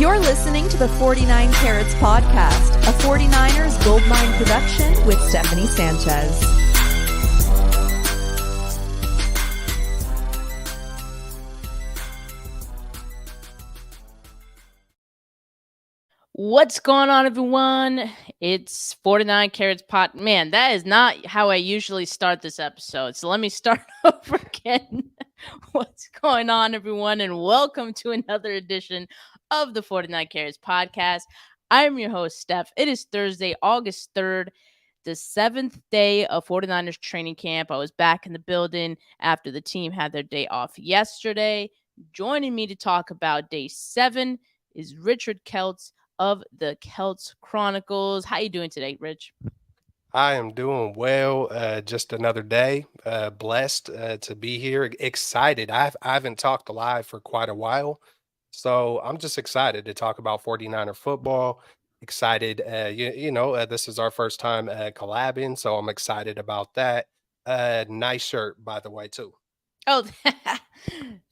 You're listening to the 49 Carats Podcast, a 49ers Goldmine production with Stephanie Sanchez. What's going on, everyone? It's 49 Carats Pot. Man, that is not how I usually start this episode. So let me start over again. What's going on, everyone? And welcome to another edition of the 49 Carats Podcast. I am your host, Steph. It is Thursday, August 3rd, the 7th day of 49ers training camp. I was back in the building after the team had their day off yesterday. Joining me to talk about day 7 is Richard Keltz of the Keltz Chronicles. How you doing today, Rich? I am doing well. Just another day. Blessed to be here. Excited. I haven't talked live for quite a while, so I'm just excited to talk about 49er football. Excited. This is our first time collabing, so I'm excited about that. Nice shirt, by the way, too. Oh,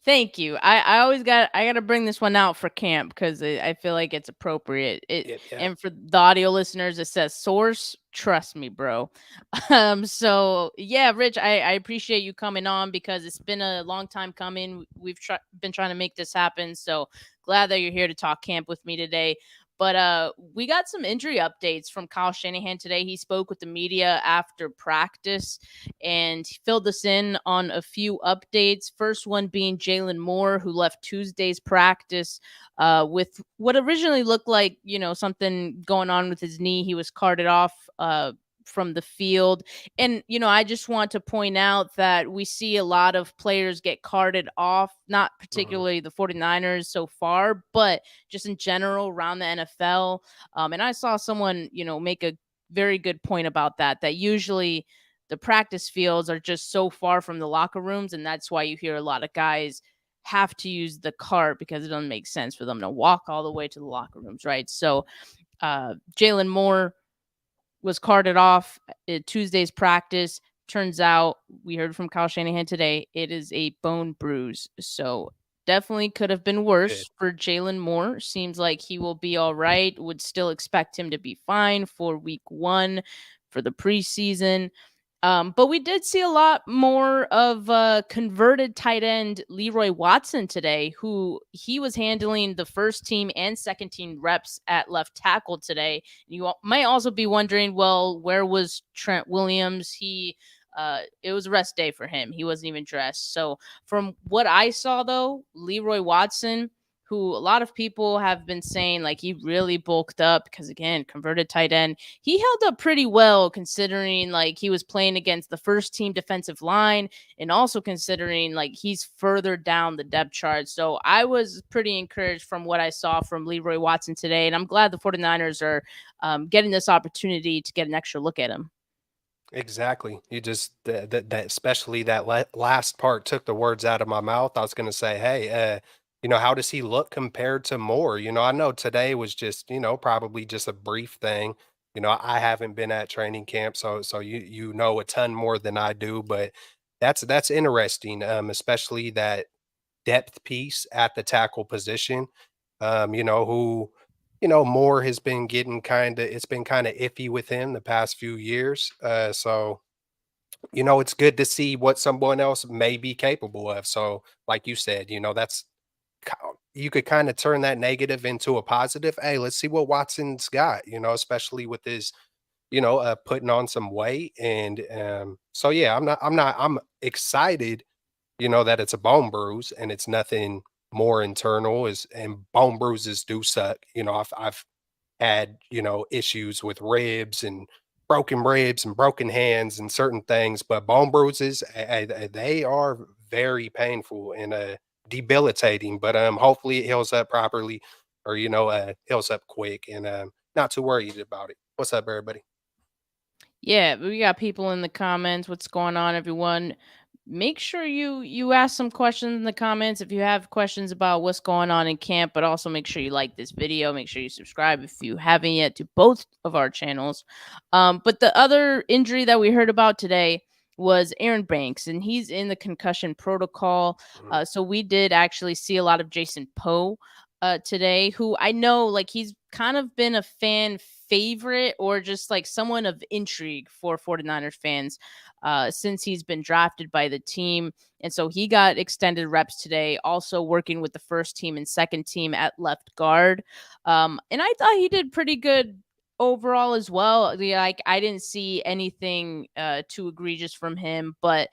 thank you. I gotta bring this one out for camp because I feel like it's appropriate. Yeah. And for the audio listeners, it says source. Trust me, bro. So yeah, Rich, I appreciate you coming on because it's been a long time coming. We've been trying to make this happen. So glad that you're here to talk camp with me today. But we got some injury updates from Kyle Shanahan today. He spoke with the media after practice and he filled us in on a few updates. First one being Jalen Moore, who left Tuesday's practice with what originally looked like, something going on with his knee. He was carted off from the field. And, I just want to point out that we see a lot of players get carted off, not particularly the 49ers so far, but just in general around the NFL. And I saw someone, make a very good point about that usually the practice fields are just so far from the locker rooms. And that's why you hear a lot of guys have to use the cart because it doesn't make sense for them to walk all the way to the locker rooms, right? So Jalen Moore was carted off at Tuesday's practice. Turns out, we heard from Kyle Shanahan today, it is a bone bruise. So definitely could have been worse for Jalen Moore. Seems like he will be all right. Would still expect him to be fine for week 1 for the preseason. But we did see a lot more of converted tight end Leroy Watson today, who he was handling the first team and second team reps at left tackle today. You might also be wondering, well, where was Trent Williams? It was a rest day for him. He wasn't even dressed. So from what I saw, though, Leroy Watson, who a lot of people have been saying like he really bulked up because, again, converted tight end, he held up pretty well considering like he was playing against the first team defensive line and also considering like he's further down the depth chart. So I was pretty encouraged from what I saw from Leroy Watson today, and I'm glad the 49ers are getting this opportunity to get an extra look at him. Exactly. You just that especially that last part took the words out of my mouth. I was going to say, hey, how does he look compared to Moore? I know today was just, probably just a brief thing. I haven't been at training camp, so you know a ton more than I do, but that's interesting, especially that depth piece at the tackle position. Who Moore has been getting it's been kind of iffy with him the past few years. So it's good to see what someone else may be capable of. So, like you said, that's you could kind of turn that negative into a positive. Hey, let's see what Watson's got, especially with his, putting on some weight. And so, yeah, I'm excited, that it's a bone bruise and it's nothing more internal and bone bruises do suck. I've had, issues with ribs and broken hands and certain things, but bone bruises, they are very painful and debilitating, but hopefully it heals up properly or heals up quick and not too worried about it. What's up, everybody? Yeah, we got people in the comments. What's going on, everyone? Make sure you ask some questions in the comments if you have questions about what's going on in camp, but also make sure you like this video. Make sure you subscribe if you haven't yet to both of our channels. But the other injury that we heard about today was Aaron Banks, and he's in the concussion protocol. So we did actually see a lot of Jason Poe today, who I know like he's kind of been a fan favorite or just like someone of intrigue for 49ers fans since he's been drafted by the team. And so he got extended reps today, also working with the first team and second team at left guard. And I thought he did pretty good overall as well. Like I didn't see anything too egregious from him, but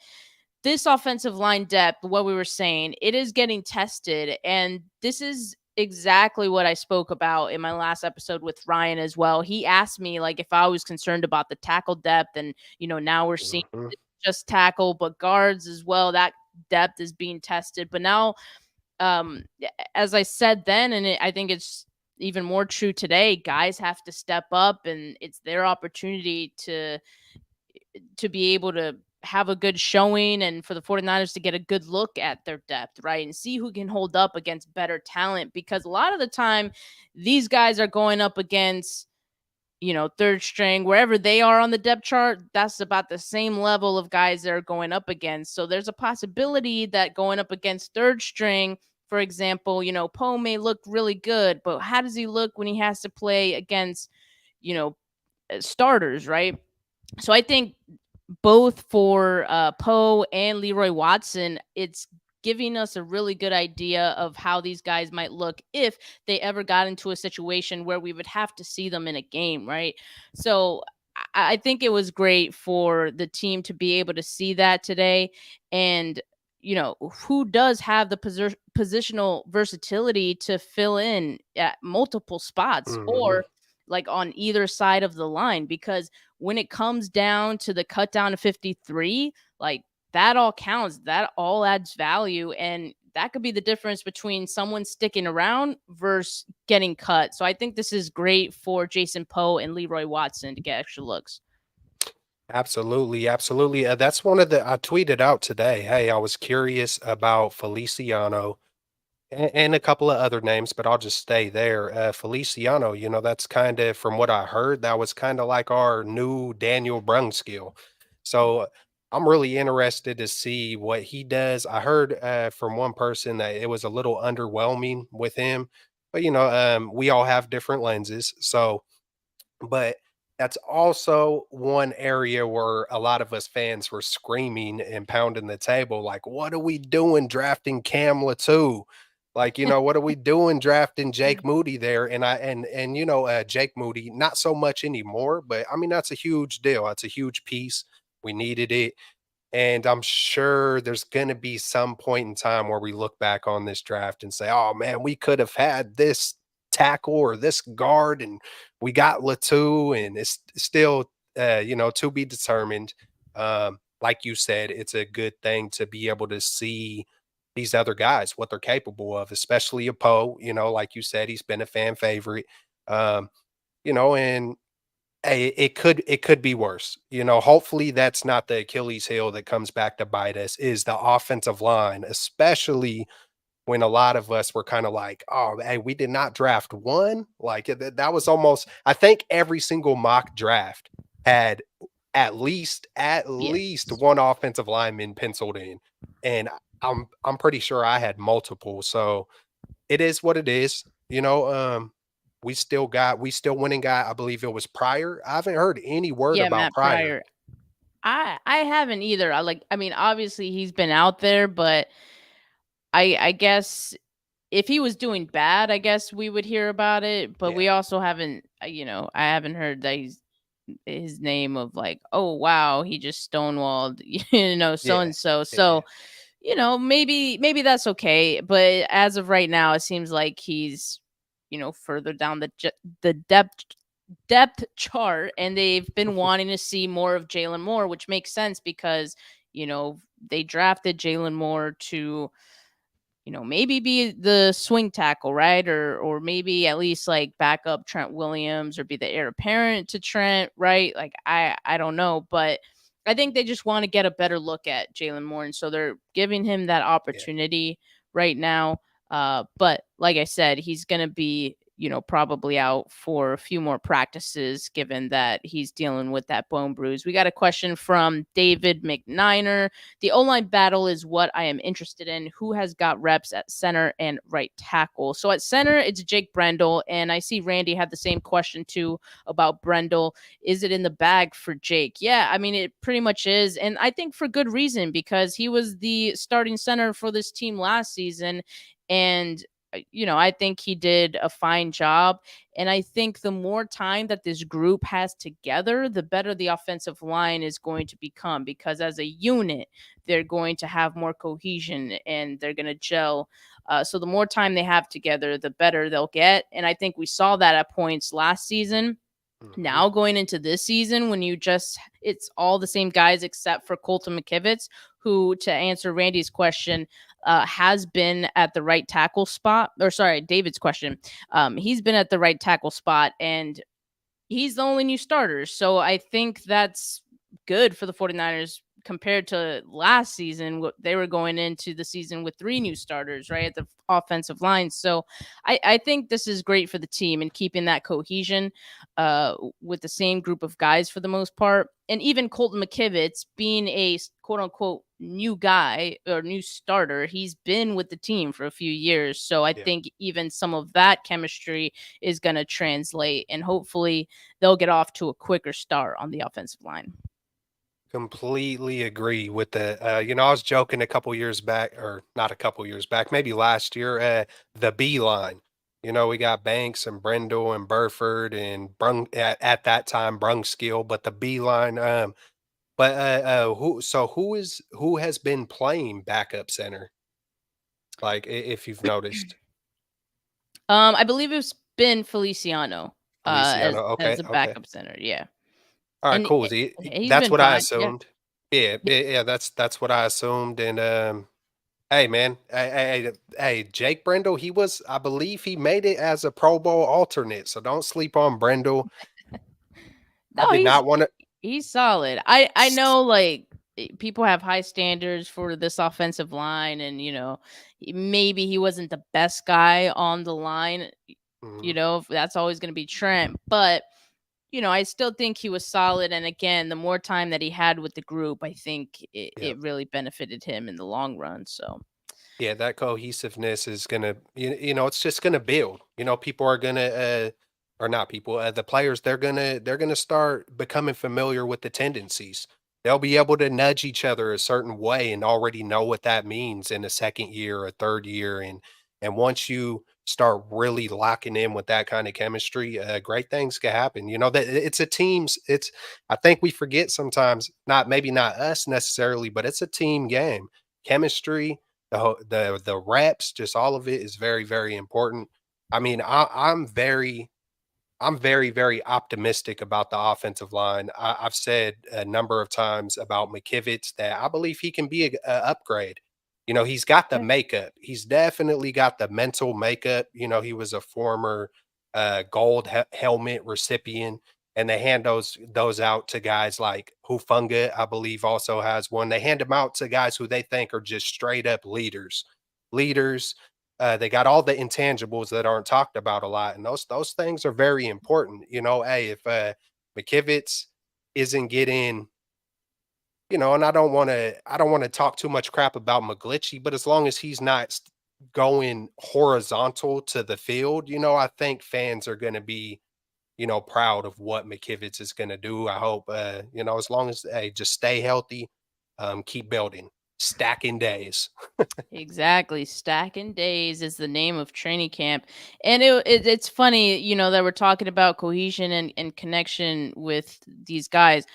this offensive line depth, what we were saying, it is getting tested. And this is exactly what I spoke about in my last episode with Ryan as well. He asked me like if I was concerned about the tackle depth. And, now we're seeing Mhm. just tackle, but guards as well. That depth is being tested. But now, as I said then, and I think it's even more true today, guys have to step up and it's their opportunity to be able to have a good showing and for the 49ers to get a good look at their depth, right? And see who can hold up against better talent because a lot of the time these guys are going up against third string, wherever they are on the depth chart, that's about the same level of guys they're going up against. So there's a possibility that going up against third string, for example, Poe may look really good, but how does he look when he has to play against, starters, right? So I think both for Poe and Leroy Watson, it's giving us a really good idea of how these guys might look if they ever got into a situation where we would have to see them in a game, right? So I think it was great for the team to be able to see that today. And, who does have the positional versatility to fill in at multiple spots Mhm. or like on either side of the line? Because when it comes down to the cut down to 53, like that all counts. That all adds value. And that could be the difference between someone sticking around versus getting cut. So I think this is great for Jason Poe and Leroy Watson to get extra looks. Absolutely, absolutely. That's one of the I tweeted out today. Hey, I was curious about Feliciano and a couple of other names, but I'll just stay there. Feliciano, that's kind of from what I heard, that was kind of like our new Daniel Brunskill. So I'm really interested to see what he does. I heard from one person that it was a little underwhelming with him, but we all have different lenses. So but that's also one area where a lot of us fans were screaming and pounding the table, like, "What are we doing drafting Cam Latu? Like, what are we doing drafting Jake Moody there?" And Jake Moody, not so much anymore, but I mean, that's a huge deal. That's a huge piece. We needed it. And I'm sure there's going to be some point in time where we look back on this draft and say, oh man, we could have had this tackle or this guard and we got Latu and it's still, to be determined. Like you said, it's a good thing to be able to see these other guys, what they're capable of, especially a Poe, like you said, he's been a fan favorite. Um, and hey, it could be worse. Hopefully that's not the Achilles heel that comes back to bite us is the offensive line, especially when a lot of us were kind of like, "Oh, hey, we did not draft one." Like that was almost I think every single mock draft had at least Yes. one offensive lineman penciled in. And I'm pretty sure I had multiple. So it is what it is. We still winning guy. I believe it was Pryor. I haven't heard any word Yeah, about Matt Pryor. Pryor. I haven't either. I mean, obviously he's been out there, but I guess if he was doing bad, I guess we would hear about it. But Yeah, we also haven't, I haven't heard that he's his name of like, oh wow, he just stonewalled, so yeah, and so. yeah, So, maybe that's okay. But as of right now, it seems like he's, further down the depth chart, and they've been wanting to see more of Jalen Moore, which makes sense because they drafted Jalen Moore to maybe be the swing tackle, right? Or maybe at least like back up Trent Williams or be the heir apparent to Trent, right? Like I don't know, but I think they just want to get a better look at Jalen Moore, and so they're giving him that yeah. opportunity right now. But like I said, he's gonna be probably out for a few more practices, given that he's dealing with that bone bruise. We got a question from David McNiner. The O-line battle is what I am interested in. Who has got reps at center and right tackle? So at center, it's Jake Brendel. And I see Randy had the same question too about Brendel. Is it in the bag for Jake? Yeah, I mean, it pretty much is. And I think for good reason, because he was the starting center for this team last season. And I think he did a fine job. And I think the more time that this group has together, the better the offensive line is going to become, because as a unit, they're going to have more cohesion and they're going to gel. So the more time they have together, the better they'll get. And I think we saw that at points last season. Now going into this season, when it's all the same guys except for Colton McKivitz, who, to answer Randy's question, has been at the right tackle spot, or sorry, David's question. He's been at the right tackle spot, and he's the only new starter. So I think that's good for the 49ers compared to last season. They were going into the season with 3 new starters, right, at the offensive line. So I think this is great for the team and keeping that cohesion with the same group of guys for the most part. And even Colton McKivitz being a quote unquote new guy or new starter, he's been with the team for a few years. So I think even some of that chemistry is going to translate, and hopefully they'll get off to a quicker start on the offensive line. Completely agree with the, I was joking a couple years back, or not a couple years back, maybe last year, the B line. We got Banks and Brendel and Burford and at that time Brunskill, but the B line. Who has been playing backup center? Like, if you've noticed, I believe it's been Feliciano, Feliciano. as Okay, a okay. backup center. Yeah. All right, And cool. he's That's been what I fine. Yeah. assumed. Yeah, that's what I assumed. And hey, man, hey, Jake Brendel. I believe he made it as a Pro Bowl alternate. So don't sleep on Brendel. I No, did not want to. he's solid. I know, like, people have high standards for this offensive line, and maybe he wasn't the best guy on the line. That's always going to be Trent, but I still think he was solid. And again, the more time that he had with the group, I think it really benefited him in the long run. So Yeah, that cohesiveness is gonna, it's just gonna build. People are gonna, or not people, the players, they're gonna start becoming familiar with the tendencies. They'll be able to nudge each other a certain way and already know what that means in a second year, a third year, and once you start really locking in with that kind of chemistry, great things can happen. That it's a team's. I think we forget sometimes, maybe not us necessarily, but it's a team game. Chemistry, the reps, just all of it is very, very important. I mean, I'm very, very optimistic about the offensive line. I've said a number of times about McKivitz that I believe he can be a upgrade. He's got the yeah. makeup. He's definitely got the mental makeup. He was a former gold helmet recipient, and they hand those out to guys like Hufunga, I believe, also has one. They hand them out to guys who they think are just straight up leaders. Leaders. They got all the intangibles that aren't talked about a lot, and those things are very important. Hey, if McKivitz isn't getting, and I don't want to talk too much crap about McGlinchey, but as long as he's not going horizontal to the field, I think fans are going to be, proud of what McKivitz is going to do. I hope, as long as, hey, just stay healthy, keep building, stacking days. Exactly. Stacking Days is the name of training camp. And it's funny, that we're talking about cohesion and connection with these guys.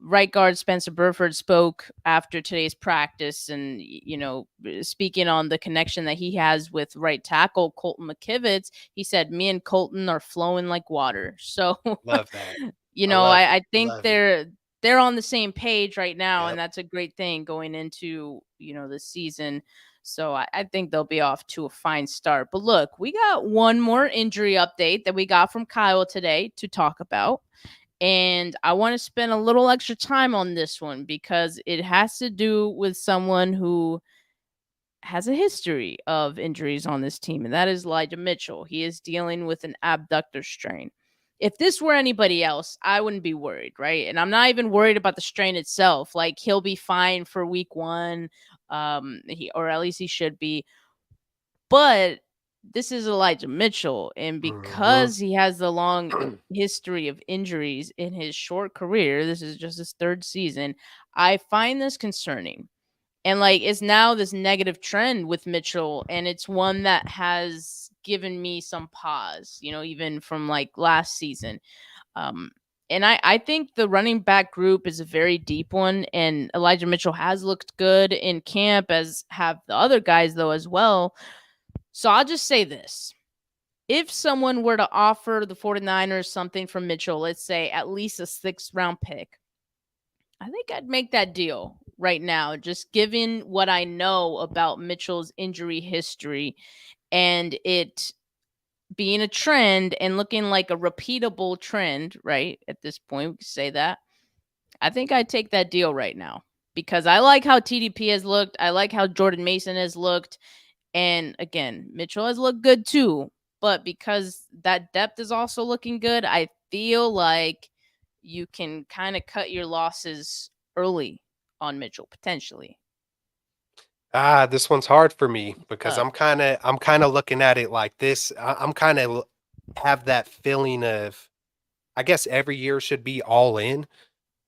Right guard Spencer Burford spoke after today's practice, and speaking on the connection that he has with right tackle Colton McKivitz, he said, "Me and Colton are flowing like water." So Love that. I love it. I think Love it. they're on the same page right now, and Yep. that's a great thing going into the season. So I think they'll be off to a fine start. But look, we got one more injury update that we got from Kyle today to talk about. And I want to spend a little extra time on this one because it has to do with someone who has a history of injuries on this team, and that is Elijah Mitchell. He is dealing with an abductor strain. If this were anybody else, I wouldn't be worried, right? And I'm not even worried about the strain itself. Like, he'll be fine for week one, or at least he should be. But this is Elijah Mitchell, and Mhm. because he has the long history of injuries in his short career, this is just his third season. I find this concerning. And like, it's now this negative trend with Mitchell, and it's one that has given me some pause, even from like last season. Um, and I think the running back group is a very deep one, and Elijah Mitchell has looked good in camp, as have the other guys though as well. So I'll just say this. If someone were to offer the 49ers something from Mitchell, let's say at least a 6th-round pick, I think I'd make that deal right now, just given what I know about Mitchell's injury history and it being a trend and looking like a repeatable trend, right? At this point, we can say that. I think I'd take that deal right now because I like how TDP has looked. I like how Jordan Mason has looked. And again, Mitchell has looked good too. But because that depth is also looking good, I feel like you can kind of cut your losses early on Mitchell potentially. This one's hard for me because Uh, I'm kind of looking at it like this. I'm kind of have that feeling of, I guess every year should be all in,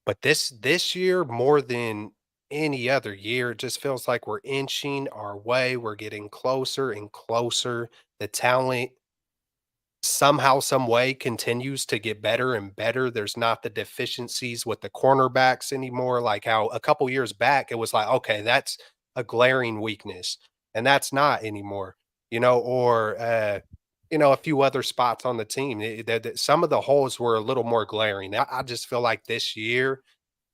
but this year more than any other year, it just feels like we're inching our way. We're getting closer and closer. The talent somehow, some way continues to get better and better. There's not the deficiencies with the cornerbacks anymore. Like how a couple years back, it was like, okay, that's a glaring weakness. And that's not anymore, or, a few other spots on the team. Some of the holes were a little more glaring. I just feel like this year,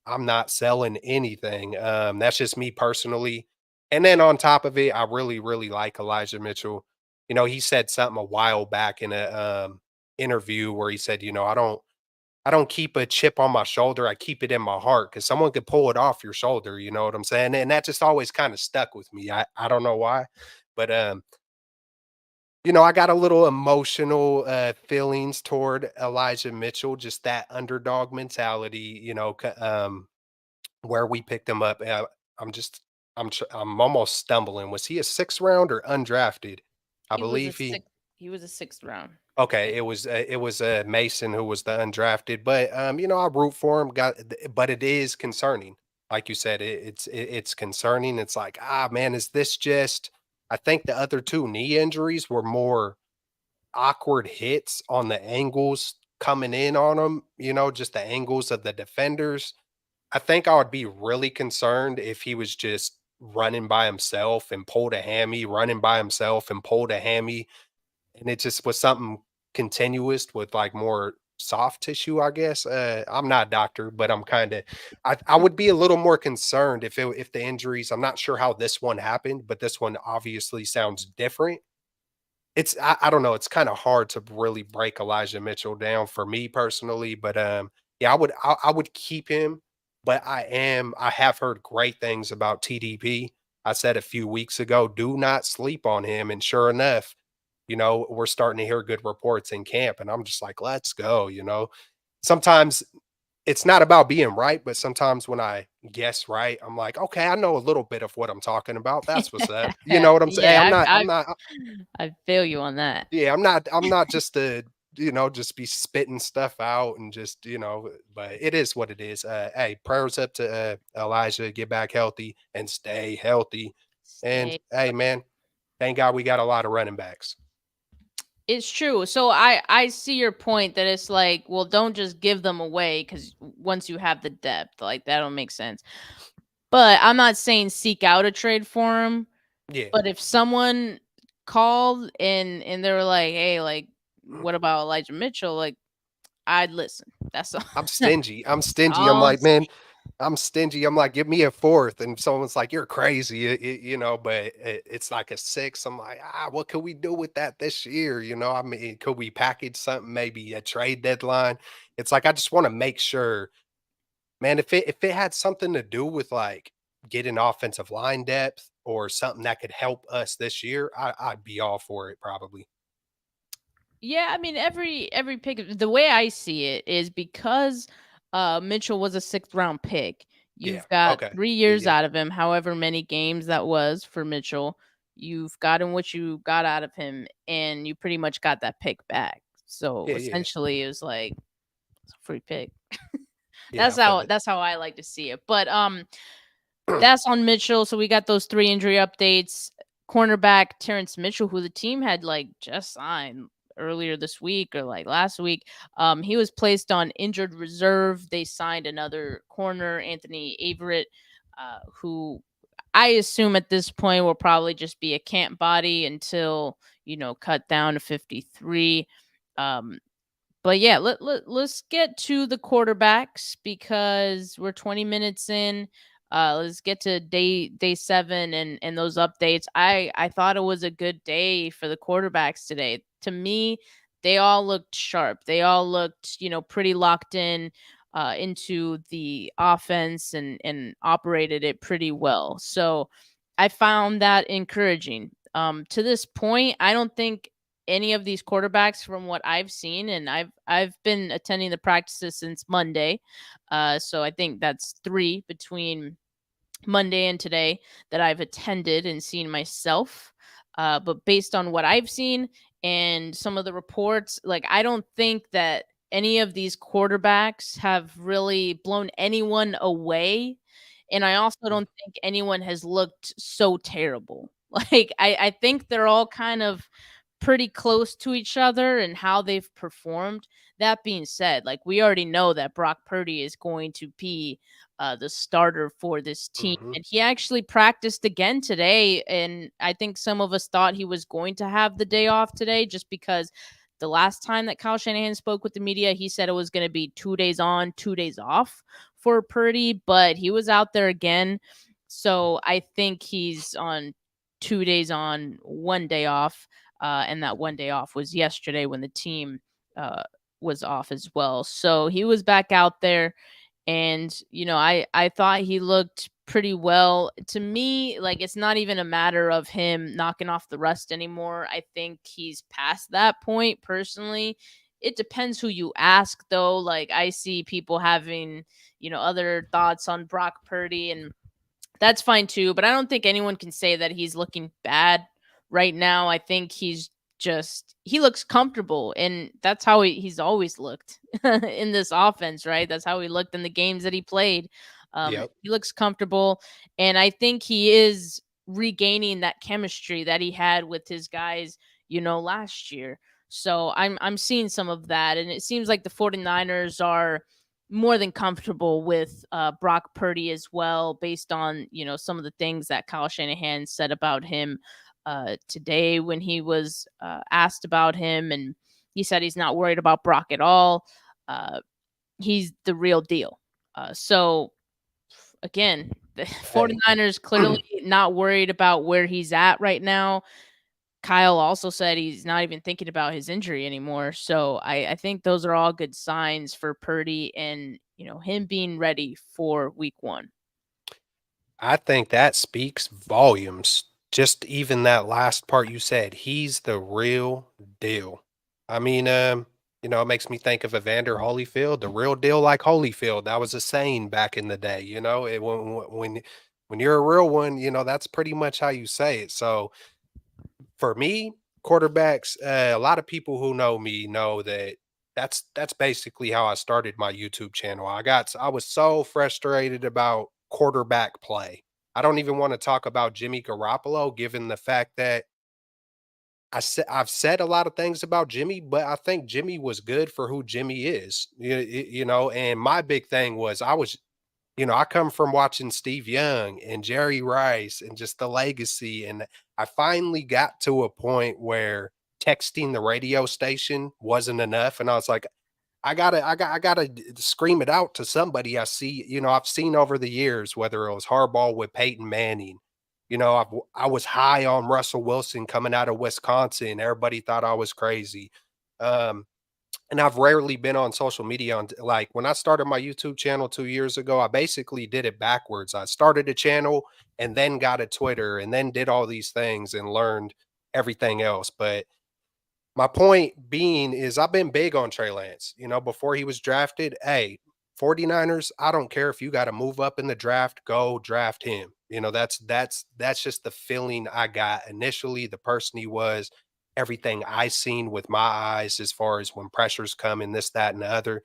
I'm not selling anything. That's just me personally. And then on top of it, I really, really like Elijah Mitchell. He said something a while back in a interview where he said, I don't keep a chip on my shoulder. I keep it in my heart because someone could pull it off your shoulder. You know what I'm saying? And that just always kind of stuck with me. I don't know why, but I got a little emotional feelings toward Elijah Mitchell, just that underdog mentality. Where we picked him up. I'm just I'm almost stumbling. Was he a 6th round or undrafted? I he was a believe he six. He was a 6th round okay, pick. it was Mason who was the undrafted, but I root for him. But it is concerning. Like you said, it's concerning. It's like, man, is this just I think the other two knee injuries were more awkward hits on the angles coming in on them, just the angles of the defenders. I think I would be really concerned if he was just running by himself and pulled a hammy, running by himself and pulled a hammy, and it just was something continuous with like more soft tissue, I guess. I'm not a doctor, but I would be a little more concerned if the injuries. I'm not sure how this one happened, but this one obviously sounds different. I don't know, it's kinda hard to really break Elijah Mitchell down for me personally, but, yeah, I would keep him, but I have heard great things about TDP. I said a few weeks ago, "Do not sleep on him," and sure enough, we're starting to hear good reports in camp, and I'm just like, "Let's go." Sometimes it's not about being right, but sometimes when I guess right, I'm like, "Okay, I know a little bit of what I'm talking about. That's what's up." You know what I'm saying? Yeah, I'm I not I'm I not I feel you on that. yeah, I'm not just to, just be spitting stuff out and just, but it is what it is. Hey, prayers up to Elijah, get back healthy and stay healthy. And Stay. hey, man, thank God we got a lot of running backs. It's true. So I see your point that it's like, well, don't just give them away because once you have the depth, like that don't make sense. But I'm not saying seek out a trade for him. Yeah. But if someone called and they were like, hey, like, what about Elijah Mitchell? Like, I'd listen. That's all. I'm stingy. I'm stingy. I'm All I'm like, man, saying. I'm stingy. I'm like, give me a fourth. And someone's like, you're crazy, but it's like a six. I'm like, what could we do with that this year? I mean, could we package something, maybe a trade deadline? It's like, I just want to make sure, man, if it had something to do with like getting offensive line depth, or something that could help us this year, I'd be all for it probably. Yeah, I mean every pick, the way I see it is because Mitchell was a sixth round pick. Yeah. You've got Okay. 3 years Yeah. out of him, however many games that was for Mitchell. You've gotten what you got out of him, and you pretty much got that pick back. So Yeah. Yeah. essentially, it was like it's a free pick. Yeah. I feel it. That's how I like to see it. But that's on Mitchell. So we got those 3 injury updates. Cornerback Terrence Mitchell, who the team had like just signed earlier this week or like last week, he was placed on injured reserve. They signed another corner, Anthony Averett, who I assume at this point will probably just be a camp body until cut down to 53. Um, but yeah, let's get to the quarterbacks because we're 20 minutes in. Let's get to day 7 and those updates. I thought it was a good day for the quarterbacks today. To me, they all looked sharp. They all looked, pretty locked in into the offense and operated it pretty well. So I found that encouraging. To this point, I don't think any of these quarterbacks from what I've seen, and I've been attending the practices since Monday. So I think that's 3 between Monday and today that I've attended and seen myself. But based on what I've seen and some of the reports, like I don't think that any of these quarterbacks have really blown anyone away. And I also don't think anyone has looked so terrible. Like I think they're all kind of pretty close to each other and how they've performed. That being said, like we already know that Brock Purdy is going to be the starter for this team. Hmm. And he actually practiced again today. And I think some of us thought he was going to have the day off today just because the last time that Kyle Shanahan spoke with the media, he said it was going to be 2 days on, 2 days off for Purdy, but he was out there again. So I think he's on 2 days on, 1 day off. And that 1 day off was yesterday when the team was off as well. So he was back out there, and I thought he looked pretty well. To me, like it's not even a matter of him knocking off the rust anymore. I think he's past that point personally. It depends who you ask though. Like I see people having, other thoughts on Brock Purdy, and that's fine too, but I don't think anyone can say that he's looking bad right now. I think he looks comfortable, and that's how he's always looked in this offense, right? That's how he looked in the games that he played. Yep. He looks comfortable, and I think he is regaining that chemistry that he had with his guys, last year. So I'm seeing some of that, and it seems like the 49ers are more than comfortable with Brock Purdy as well, based on some of the things that Kyle Shanahan said about him today when he was asked about him, and he said he's not worried about Brock at all. He's the real deal. So again, the Hey. 49ers clearly not worried about where he's at right now. Kyle also said he's not even thinking about his injury anymore. So I think those are all good signs for Purdy and, him being ready for week 1. I think that speaks volumes. Just even that last part you said, he's the real deal. I mean, it makes me think of Evander Holyfield, the real deal like Holyfield. That was a saying back in the day, when you're a real one, that's pretty much how you say it. So for me, quarterbacks, a lot of people who know me know that that's basically how I started my YouTube channel. I was so frustrated about quarterback play. I don't even want to talk about Jimmy Garoppolo, given the fact that I've said a lot of things about Jimmy, but I think Jimmy was good for who Jimmy is. And my big thing was I come from watching Steve Young and Jerry Rice and just the legacy. And I finally got to a point where texting the radio station wasn't enough. And I was like, I gotta scream it out to somebody I see. I've seen over the years, whether it was Harbaugh with Peyton Manning. I was high on Russell Wilson coming out of Wisconsin. Everybody thought I was crazy. Um, and I've rarely been on social media like when I started my YouTube channel 2 years ago, I basically did it backwards. I started a channel and then got a Twitter and then did all these things and learned everything else. But my point being is I've been big on Trey Lance. Before he was drafted, hey, 49ers, I don't care if you got to move up in the draft, go draft him. That's just the feeling I got initially, the person he was, everything I seen with my eyes as far as when pressures come and this, that, and the other.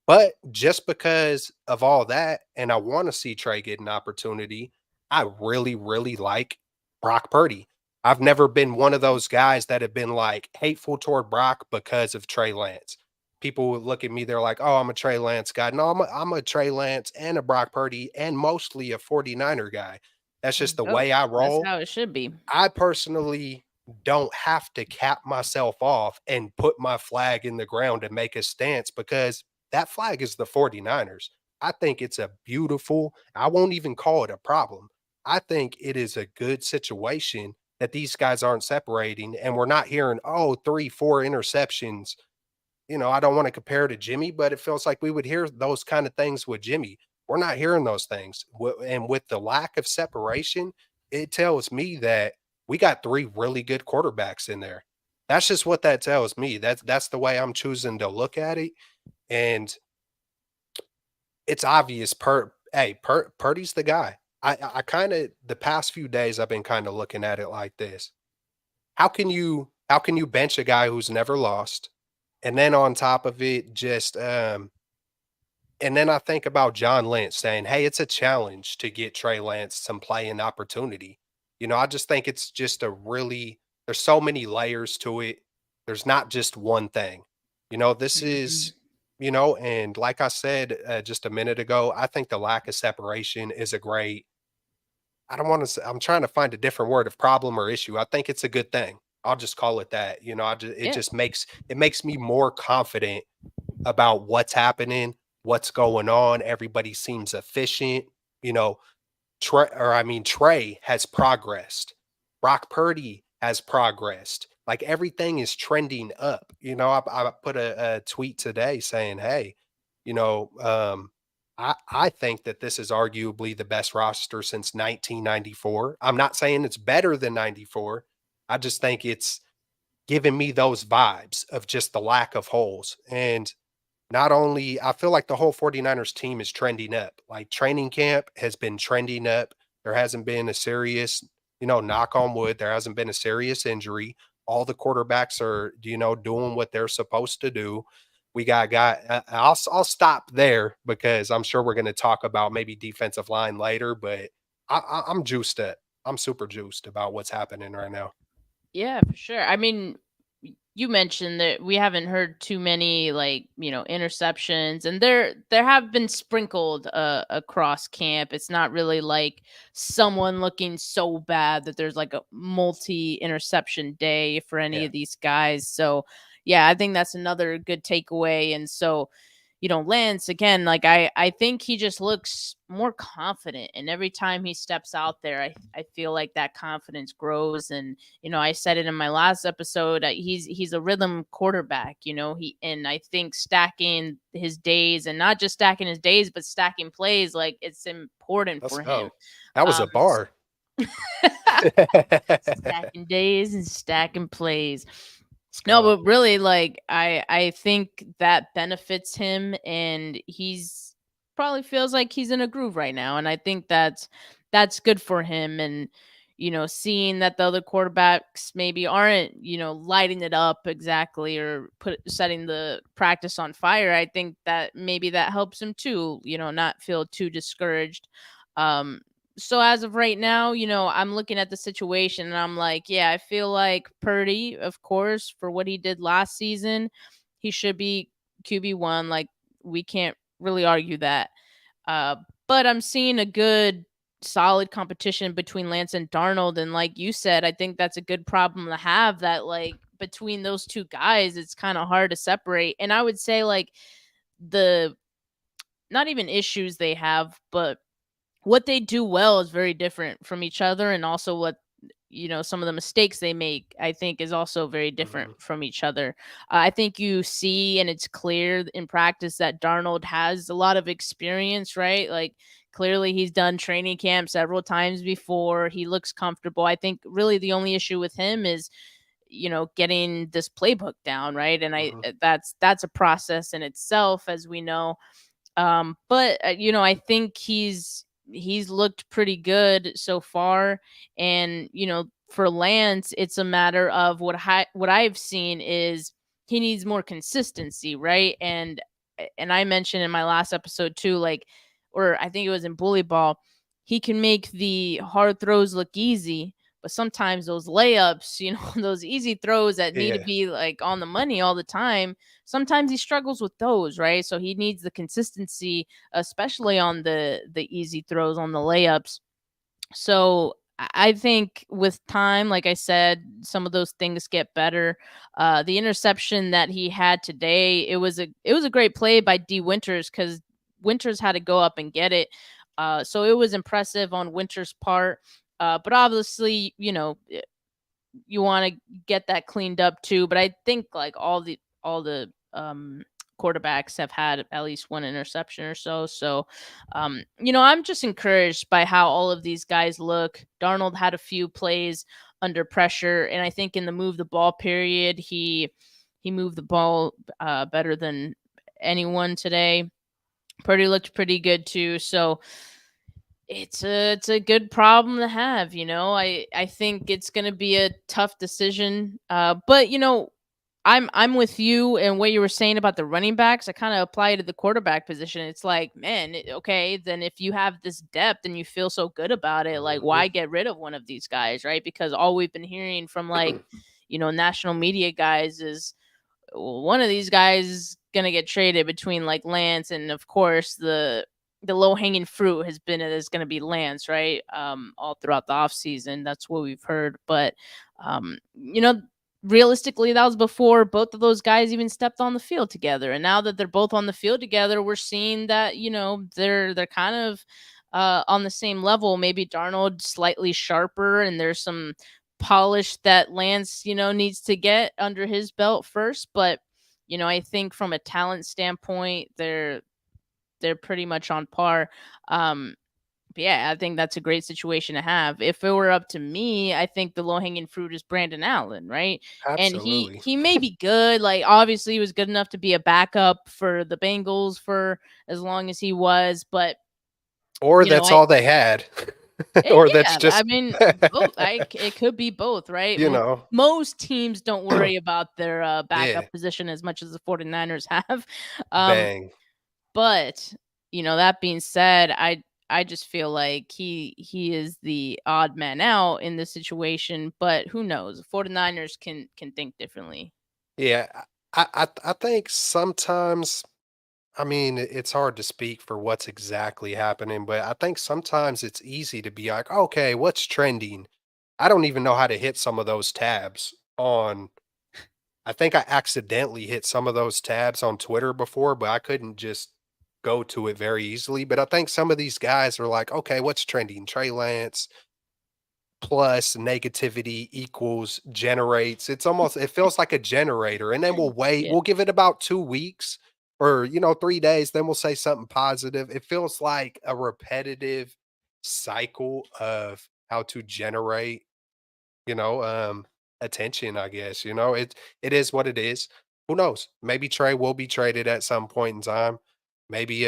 But just because of all that, and I want to see Trey get an opportunity, I really, really like Brock Purdy. I've never been one of those guys that have been like hateful toward Brock because of Trey Lance. People would look at me, they're like, oh, I'm a Trey Lance guy. No, I'm a Trey Lance and a Brock Purdy and mostly a 49er guy. That's just the Oh, way I that's roll. how it should be. I personally don't have to cap myself off and put my flag in the ground and make a stance because that flag is the 49ers. I think it's a beautiful, I won't even call it a problem. I think it is a good situation that these guys aren't separating and we're not hearing, oh, 3, 4 interceptions. I don't want to compare to Jimmy, but it feels like we would hear those kind of things with Jimmy. We're not hearing those things. And with the lack of separation, it tells me that we got 3 really good quarterbacks in there. That's just what that tells me. That's the way I'm choosing to look at it. And it's obvious Purdy's the guy. I kind of the past few days I've been kind of looking at it like this. How can you bench a guy who's never lost? And then on top of it, and then I think about John Lynch saying, "Hey, it's a challenge to get Trey Lance some playing opportunity." I just think it's just there's so many layers to it. There's not just one thing. This Mhm. is, and like I said just a minute ago, I think the lack of separation is a great. I don't want to say. I'm trying to find a different word of problem or issue. I think it's a good thing. I'll just call it that. It Yeah. just makes me more confident about what's happening, what's going on. Everybody seems efficient. You know, Trey has progressed. Brock Purdy has progressed. Like everything is trending up. I put a tweet today saying, "Hey, you know, I think that this is arguably the best roster since 1994. I'm not saying it's better than 94. I just think it's giving me those vibes of just the lack of holes. And not only I feel like the whole 49ers team is trending up. Like training camp has been trending up. There hasn't been a serious, knock on wood, there hasn't been a serious injury. All the quarterbacks are, doing what they're supposed to do. We got guy. I'll stop there because I'm sure we're going to talk about maybe defensive line later. But I'm juiced up. I'm super juiced about what's happening right now. Yeah, for sure. I mean, you mentioned that we haven't heard too many interceptions, and there have been sprinkled across camp. It's not really like someone looking so bad that there's like a multi interception day for any Yeah. of these guys. So yeah, I think that's another good takeaway. And so Lance again, like I think he just looks more confident, and every time he steps out there, I feel like that confidence grows. And I said it in my last episode, he's a rhythm quarterback. And I think stacking his days, and not just stacking his days, but stacking plays, like it's important Let's for him. go. That was a Um, bar. stacking days and stacking plays. Let's No, go. but really, like I think that benefits him, and he's probably feels like he's in a groove right now, and I think that's good for him. And seeing that the other quarterbacks maybe aren't lighting it up exactly, or setting the practice on fire, I think that maybe that helps him too. Not feel too discouraged. Um, so as of right now, I'm looking at the situation and I'm like, yeah, I feel like Purdy, of course, for what he did last season, he should be QB1. Like, we can't really argue that. Uh, but I'm seeing a good, solid competition between Lance and Darnold. And like you said, I think that's a good problem to have, that like between those two guys, it's kind of hard to separate. And I would say like the not even issues they have, but what they do well is very different from each other. And also what some of the mistakes they make, I think, is also very different Mhm. from each other. I think you see, and it's clear in practice, that Darnold has a lot of experience, right? Like clearly he's done training camp several times before. He looks comfortable. I think really the only issue with him is, getting this playbook down, right? And Mhm. that's a process in itself, as we know. But I think he's looked pretty good so far, and for Lance, it's a matter of what I've seen is he needs more consistency, right? And I mentioned in my last episode too, like, or I think it was in Bully Ball, he can make the hard throws look easy, but sometimes those layups, those easy throws that need to Yeah, be like on the money all the time, sometimes he struggles with those, right? So he needs the consistency, especially on the easy throws, on the layups. So I think with time, like I said, some of those things get better. The interception that he had today, it was a great play by D Winters, because Winters had to go up and get it. So it was impressive on Winters' part. But obviously, you want to get that cleaned up too. But I think like all the quarterbacks have had at least one interception or so. So I'm just encouraged by how all of these guys look. Darnold had a few plays under pressure, and I think in the move the ball period, he moved the ball better than anyone today. Purdy looked pretty good too. So it's a good problem to have. I think it's going to be a tough decision. But I'm with you, and what you were saying about the running backs, I kind of apply it to the quarterback position. It's like, man, okay, then if you have this depth and you feel so good about it, like, mhm. why get rid of one of these guys, right? Because all we've been hearing from, like, national media guys is, well, one of these guys is gonna get traded between like Lance, and of course the low hanging fruit is gonna be Lance, right? All throughout the offseason. That's what we've heard. But realistically, that was before both of those guys even stepped on the field together. And now that they're both on the field together, we're seeing that, they're kind of on the same level. Maybe Darnold slightly sharper, and there's some polish that Lance, needs to get under his belt first. But, I think from a talent standpoint, they're pretty much on par. But yeah, I think that's a great situation to have. If it were up to me, I think the low hanging fruit is Brandon Allen, right? And he Absolutely. he may be good. Like, obviously, he was good enough to be a backup for the Bengals for as long as he was. But Or that's I all they had. Or that's yeah, I just mean, both. It could be both, right? you know, Most teams don't worry about their yeah, backup position as much as the 49ers have. Um, bang. but that being said, I just feel like he is the odd man out in this situation. But who knows? The 49ers can think differently. Yeah, I think sometimes, I mean, it's hard to speak for what's exactly happening, but I think sometimes it's easy to be like, okay, what's trending? I don't even know how to hit some of those tabs on. I think I accidentally hit some of those tabs on Twitter before, but I couldn't just go to it very easily. But I think some of these guys are like, okay, what's trending? Trey Lance plus negativity equals generates. It feels like a generator. And then we'll wait. Yeah. We'll give it about 2 weeks or 3 days. Then we'll say something positive. It feels like a repetitive cycle of how to generate you know, attention, I guess. It is what it is. Who knows? Maybe Trey will be traded at some point in time. Maybe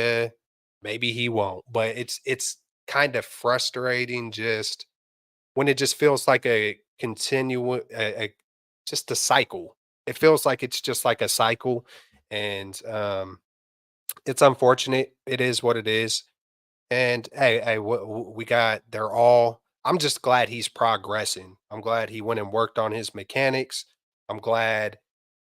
maybe he won't. But it's kind of frustrating just when it just feels like a continue just a cycle. It feels like it's just like a cycle. And it's unfortunate. It is what it is. And hey, we got they're all I'm just glad he's progressing. I'm glad he went and worked on his mechanics. I'm glad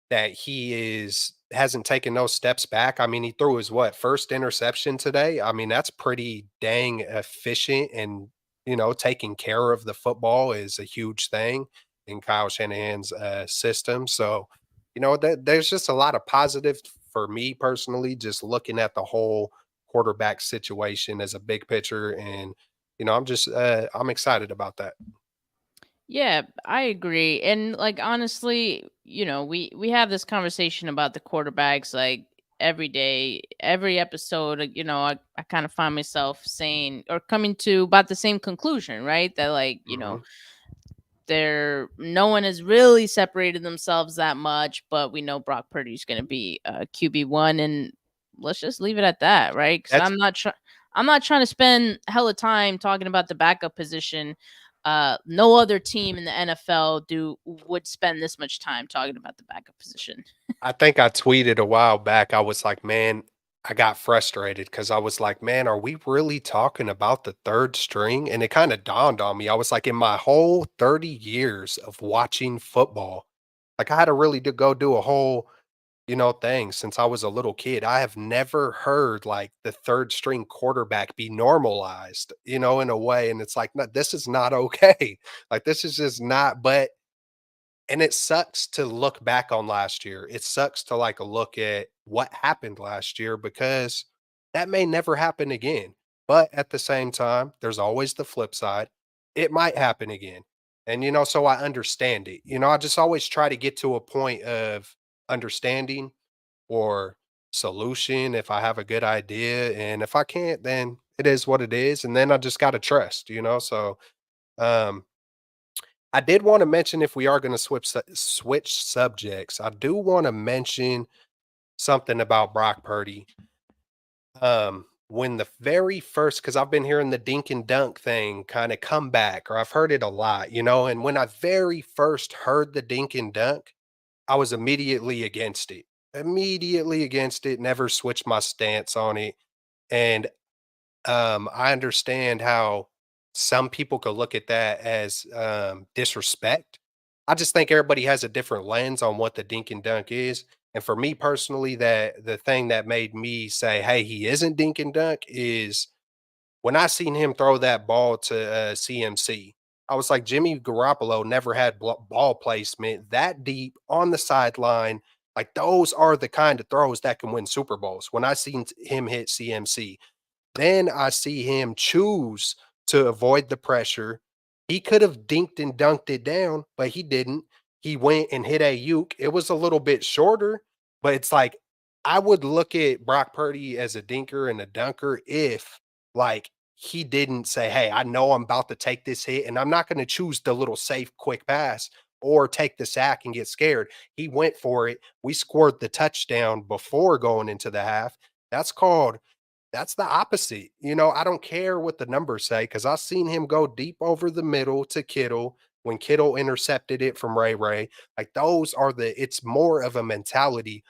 that he hasn't taken those steps back. I mean, he threw his first interception today. I mean, that's pretty dang efficient and taking care of the football is a huge thing in Kyle Shanahan's system. So, there's just a lot of positive for me personally, just looking at the whole quarterback situation as a big picture. And, I'm excited about that. Yeah, I agree. And like honestly, we have this conversation about the quarterbacks like every day, every episode, I kind of find myself saying or coming to about the same conclusion, right? That like, Hmm. no one has really separated themselves that much, but we know Brock Purdy's going to be QB1, and let's just leave it at that, right? Because That's I'm not trying to spend hella time talking about the backup position. No other team in the NFL would spend this much time talking about the backup position. I think I tweeted a while back. I was like, man, I got frustrated because I was like, man, are we really talking about the third string? And it kind of dawned on me. I was like, in my whole 30 years of watching football, like I had to really go do a whole, thing since I was a little kid. I have never heard like the third string quarterback be normalized, in a way. And it's like, no, this is not okay. Like, this is just not, but and it sucks to look back on last year. It sucks to like look at what happened last year because that may never happen again. But at the same time, there's always the flip side. It might happen again. And, so I understand it. I just always try to get to a point of understanding or solution if I have a good idea. And if I can't, then it is what it is. And then I just got to trust. So, um, I did wanna mention if we are gonna switch subjects, I do wanna mention something about Brock Purdy. When the very first, because 'cause I've been hearing the dink and dunk thing kinda come back, or I've heard it a lot, and when I very first heard the dink and dunk, I was immediately against it. Immediately against it, never switched my stance on it, and I understand how some people could look at that as disrespect. I just think everybody has a different lens on what the dink and dunk is. And for me personally, that the thing that made me say, "Hey, he isn't dink and dunk," is when I seen him throw that ball to CMC. I was like, Jimmy Garoppolo never had ball placement that deep on the sideline. Like those are the kind of throws that can win Super Bowls. When I seen him hit CMC, then I see him choose to avoid the pressure. He could have dinked and dunked it down, but he didn't. He went and hit a uke. It was a little bit shorter, but it's like I would look at Brock Purdy as a dinker and a dunker if like he didn't say, "Hey, I know I'm about to take this hit and I'm not going to choose the little safe quick pass or take the sack and get scared." He went for it. We scored the touchdown before going into the half. That's called that's the opposite. I don't care what the numbers say because I've seen him go deep over the middle to Kittle when Kittle intercepted it from Ray Ray. Like it's more of a mentality.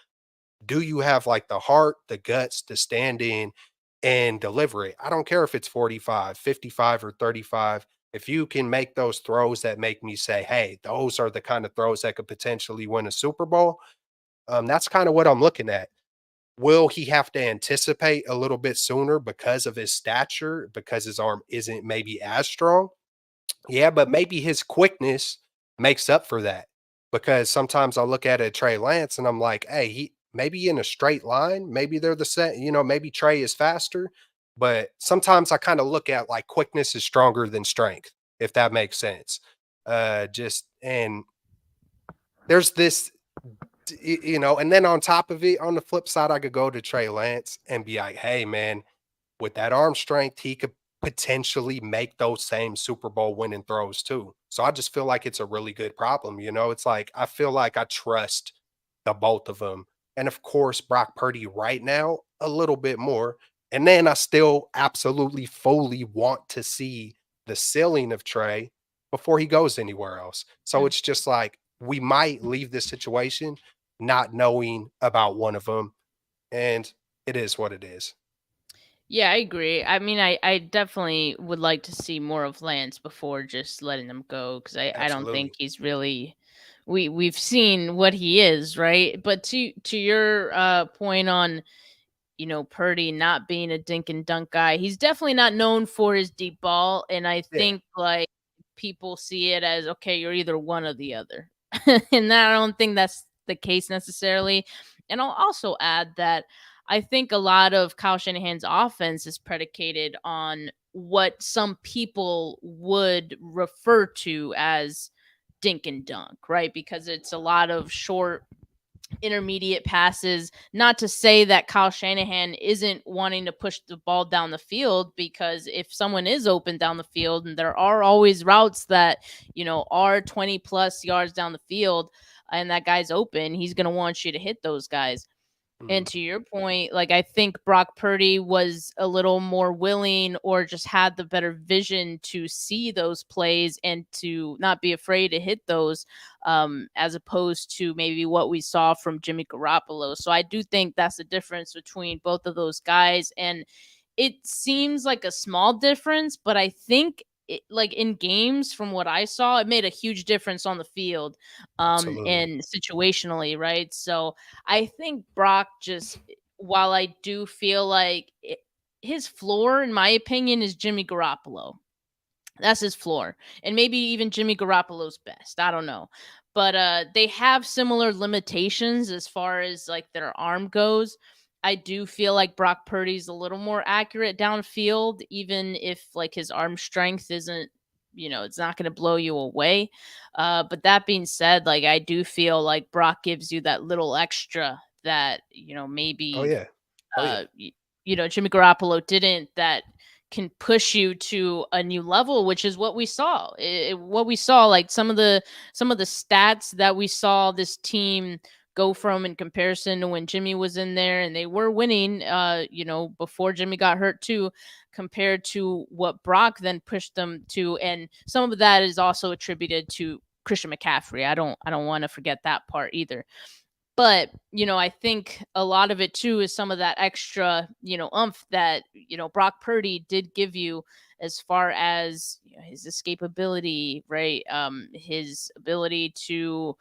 Do you have like the heart, the guts to stand in and deliver it? I don't care if it's 45, 55, or 35. If you can make those throws that make me say, hey, those are the kind of throws that could potentially win a Super Bowl, that's kind of what I'm looking at. Will he have to anticipate a little bit sooner because of his stature, because his arm isn't maybe as strong? Yeah, but maybe his quickness makes up for that. Because sometimes I look at a Trey Lance and I'm like, hey, he maybe in a straight line, maybe they're the same, maybe Trey is faster. But sometimes I kind of look at like quickness is stronger than strength, if that makes sense. Just and there's this and then on top of it, on the flip side, I could go to Trey Lance and be like, hey, man, with that arm strength, he could potentially make those same Super Bowl winning throws too. So I just feel like it's a really good problem. It's like I feel like I trust the both of them. And of course, Brock Purdy right now, a little bit more. And then I still absolutely fully want to see the ceiling of Trey before he goes anywhere else. So Mm. it's just like we might leave this situation not knowing about one of them. And it is what it is. Yeah, I agree. I mean, I definitely would like to see more of Lance before just letting him go because I don't think Absolutely. he's really we've seen what he is, right? But to your point on Purdy not being a dink and dunk guy. He's definitely not known for his deep ball. And I Yeah. think like people see it as okay, you're either one or the other. And I don't think that's the case necessarily. And I'll also add that I think a lot of Kyle Shanahan's offense is predicated on what some people would refer to as dink and dunk, right? Because it's a lot of short intermediate passes. Not to say that Kyle Shanahan isn't wanting to push the ball down the field, because if someone is open down the field, and there are always routes that, are 20 plus yards down the field, and that guy's open, he's going to want you to hit those guys. Mhm. And to your point, like, I think Brock Purdy was a little more willing, or just had the better vision to see those plays and to not be afraid to hit those, as opposed to maybe what we saw from Jimmy Garoppolo. So I do think that's the difference between both of those guys. And it seems like a small difference, but I think like in games, from what I saw, it made a huge difference on the field, Absolutely. and situationally, right? So I think Brock just, while I do feel like his floor, in my opinion, is Jimmy Garoppolo. That's his floor. And maybe even Jimmy Garoppolo's best. I don't know. But they have similar limitations as far as like their arm goes. I do feel like Brock Purdy's a little more accurate downfield, even if like his arm strength isn't, it's not going to blow you away. But that being said, like, I do feel like Brock gives you that little extra that, Oh maybe yeah. Oh yeah. uh y- Jimmy Garoppolo didn't, that can push you to a new level, which is what we saw. What we saw, like some of the stats that we saw this team go from in comparison to when Jimmy was in there, and they were winning, before Jimmy got hurt too, compared to what Brock then pushed them to. And some of that is also attributed to Christian McCaffrey. I don't want to forget that part either. But, I think a lot of it too is some of that extra, umph that, Brock Purdy did give you, as far as, his escapability, right? His ability to,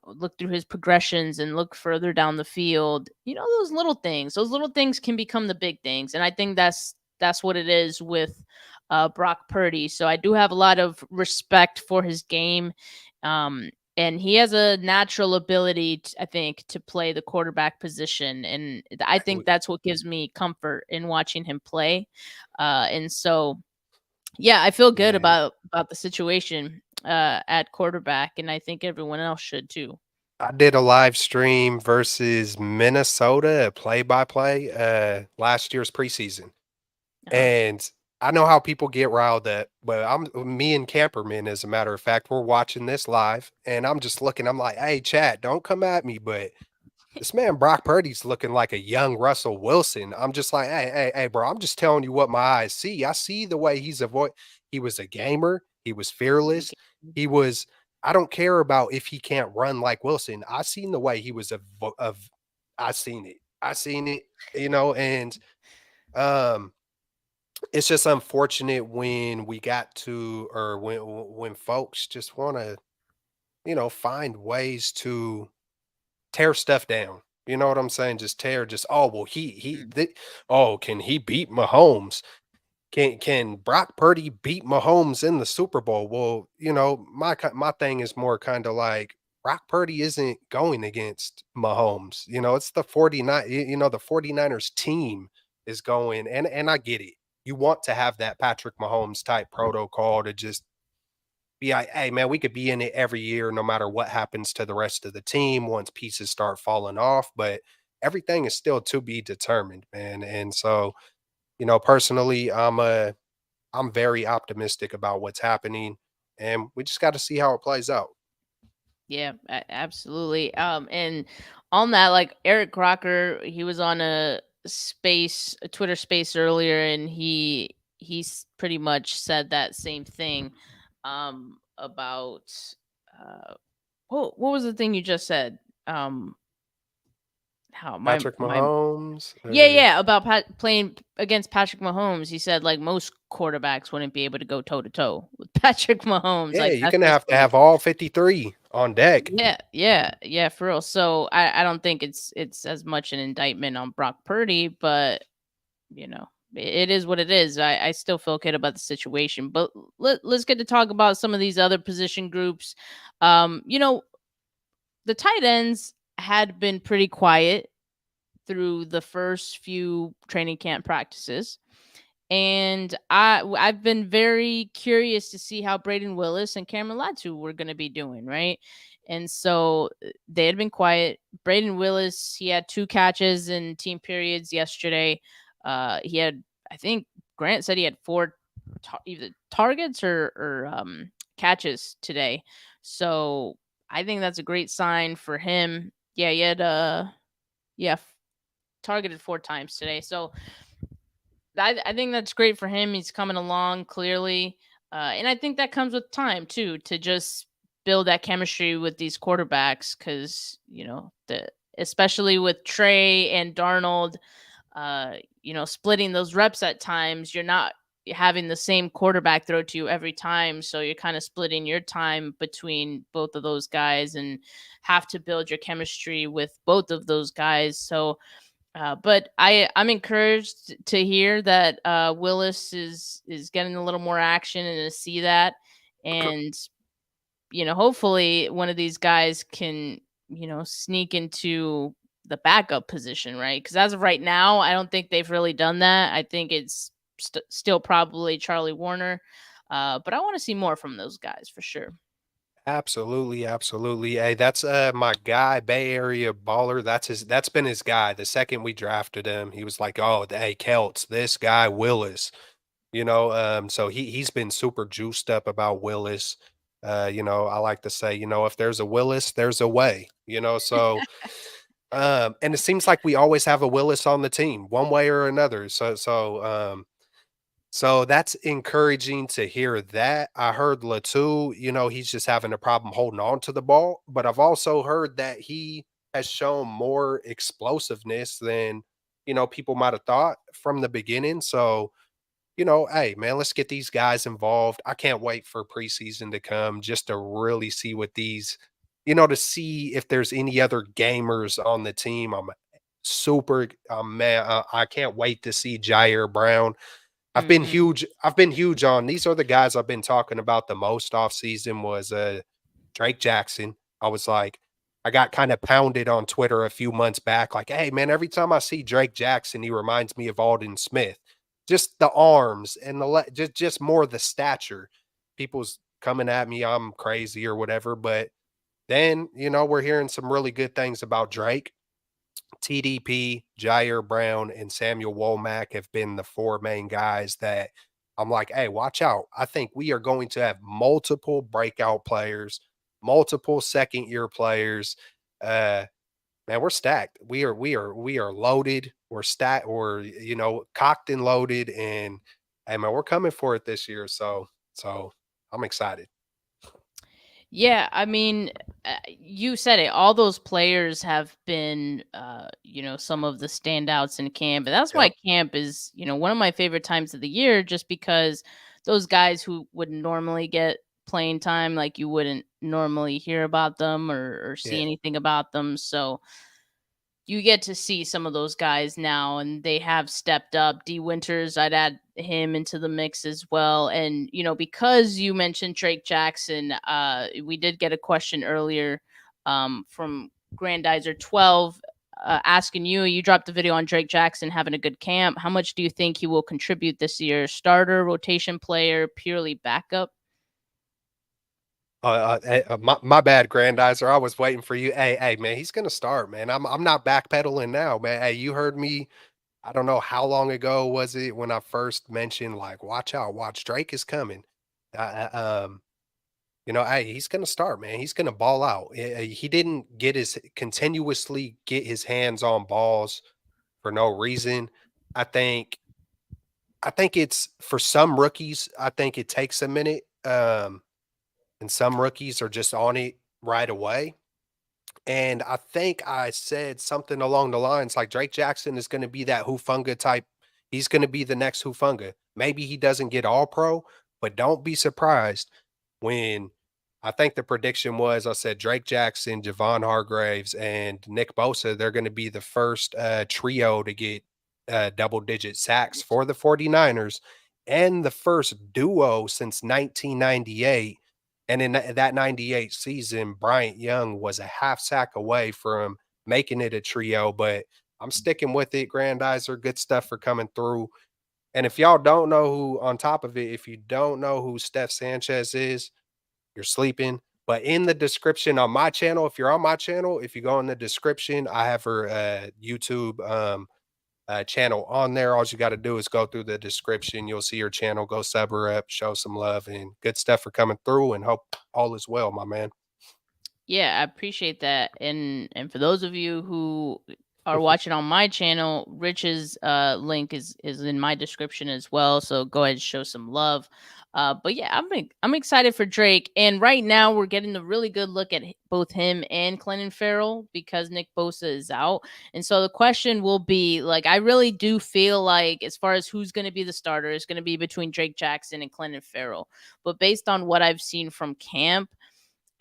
look through his progressions and look further down the field. Those little things can become the big things. And I think that's what it is with Brock Purdy. So I do have a lot of respect for his game. And he has a natural ability, I think, to play the quarterback position. And I think We- that's what gives me comfort in watching him play. And so, yeah, I feel good Man, about the situation at quarterback, and I think everyone else should too. I did a live stream versus Minnesota, play by play, last year's preseason. Uh-huh. And I know how people get riled up, but me and Camperman, as a matter of fact, we're watching this live, and I'm just looking. I'm like, "Hey, chat, don't come at me," but this man Brock Purdy's looking like a young Russell Wilson. I'm just like, hey, bro, I'm just telling you what my eyes see. I see the way he was a gamer, he was fearless. He was I don't care about if he can't run like Wilson. I seen the way he was of I seen it. I seen it, and um it's just unfortunate when we got to or when folks just want to, find ways to tear stuff down. You know what I'm saying? Just tear, just oh well, oh, can he beat Mahomes? Can Brock Purdy beat Mahomes in the Super Bowl? Well, my thing is more kind of like Brock Purdy isn't going against Mahomes. It's the 49, the 49ers team is going, and I get it. You want to have that Patrick Mahomes type protocol to just be like, hey man, we could be in it every year, no matter what happens to the rest of the team once pieces start falling off. But everything is still to be determined, man. And so, personally, I'm very optimistic about what's happening, and we just got to see how it plays out. Yeah, absolutely. And on that, like, Eric Crocker, he was on a Twitter space earlier, and he's pretty much said that same thing, about what was the thing you just said? How Patrick my Mahomes, Yeah, or yeah, about playing against Patrick Mahomes. He said like most quarterbacks wouldn't be able to go toe to toe with Patrick Mahomes. yeah, Like, you're that's gonna just have to have all 53 on deck. yeah, yeah, yeah, for real. So I don't think it's as much an indictment on Brock Purdy, but it is what it is. I still feel good about the situation. But let's get to talk about some of these other position groups. Um, you know, the tight ends had been pretty quiet through the first few training camp practices. And I've been very curious to see how Braden Willis and Cameron Latu were going to be doing, right? And so they had been quiet. Braden Willis, he had 2 catches in team periods yesterday. He had, I think Grant said he had 4 either targets or catches today. So I think that's a great sign for him. Yeah, he had yeah, targeted 4 times today. So I think that's great for him. He's coming along clearly. And I think that comes with time too, to just build that chemistry with these quarterbacks. Cause, especially with Trey and Darnold, splitting those reps at times, you're not having the same quarterback throw to you every time. So you're kind of splitting your time between both of those guys and have to build your chemistry with both of those guys. So, but I'm encouraged to hear that Willis is getting a little more action and to see that, and hopefully one of these guys can sneak into the backup position, right? Because as of right now, I don't think they've really done that. I think it's still probably Charlie Warner, but I want to see more from those guys for sure. Absolutely, absolutely. Hey, that's my guy, Bay Area baller. That's been his guy. The second we drafted him, he was like, "Oh, hey, Keltz, this guy Willis." So he's been super juiced up about Willis. I like to say, if there's a Willis, there's a way. And it seems like we always have a Willis on the team, one way or another. So that's encouraging to hear that. I heard Latu, he's just having a problem holding on to the ball, but I've also heard that he has shown more explosiveness than, people might have thought from the beginning. So, hey, man, let's get these guys involved. I can't wait for preseason to come just to really see what to see if there's any other gamers on the team. I'm super, man, I can't wait to see Jair Brown. Hmm. I've been huge on these are the guys I've been talking about the most off season was Drake Jackson. I was like, I got kind of pounded on Twitter a few months back, like, hey man, every time I see Drake Jackson, he reminds me of Alden Smith. Just the arms and just more the stature. People's coming at me, I'm crazy or whatever. But then, we're hearing some really good things about Drake. TDP, Jair Brown, and Samuel Womack have been the 4 main guys that I'm like, hey, watch out. I think we are going to have multiple breakout players, multiple second year players. Uh Man, we're stacked. We are loaded. We're stacked, or cocked and loaded. And hey man, we're coming for it this year. So I'm excited. Yeah, I mean, you said it. All those players have been, some of the standouts in camp. And that's why Yep. camp is, one of my favorite times of the year, just because those guys who would normally get playing time, like you wouldn't normally hear about them or see Yeah. anything about them. So you get to see some of those guys now, and they have stepped up. D Winters, I'd add him into the mix as well. And because you mentioned Drake Jackson, we did get a question earlier from Grandizer 12 asking you. You dropped a video on Drake Jackson having a good camp. How much do you think he will contribute this year? Starter, rotation player, purely backup? My bad, Grandizer. I was waiting for you. Hey, man, he's gonna start, man. I'm not backpedaling now, man. Hey, you heard me. I don't know how long ago was it when I first mentioned like, watch out, watch Drake is coming. Hey, he's gonna start, man. He's gonna ball out. He didn't continuously get his hands on balls for no reason. I think I think it's for some rookies. I think it takes a minute. And some rookies are just on it right away. And I think I said something along the lines like Drake Jackson is going to be that Hufunga type. He's going to be the next Hufunga. Maybe he doesn't get all pro, but don't be surprised when I think the prediction was I said Drake Jackson, Javon Hargraves, and Nick Bosa, they're going to be the first trio to get double digit sacks for the 49ers and the first duo since 1998. And in that 98 season, Bryant Young was a half sack away from making it a trio, but I'm sticking with it, Grandizer. Good stuff for coming through. And if y'all don't know who, on top of it, if you don't know who Steph Sanchez is, you're sleeping. But in the description on my channel, if you're on my channel, if you go in the description, I have her YouTube channel on there. All you got to do is go through the description. You'll see her channel. Go sub her up, show some love, and good stuff for coming through. And hope all is well, my man. Yeah, I appreciate that. And for those of you who are watching on my channel, Rich's link is in my description as well. So go ahead and show some love. But yeah, I'm excited for Drake. And right now we're getting a really good look at both him and Clinton Farrell because Nick Bosa is out. And so the question will be like, I really do feel like as far as who's going to be the starter, it's going to be between Drake Jackson and Clinton Farrell. But based on what I've seen from camp,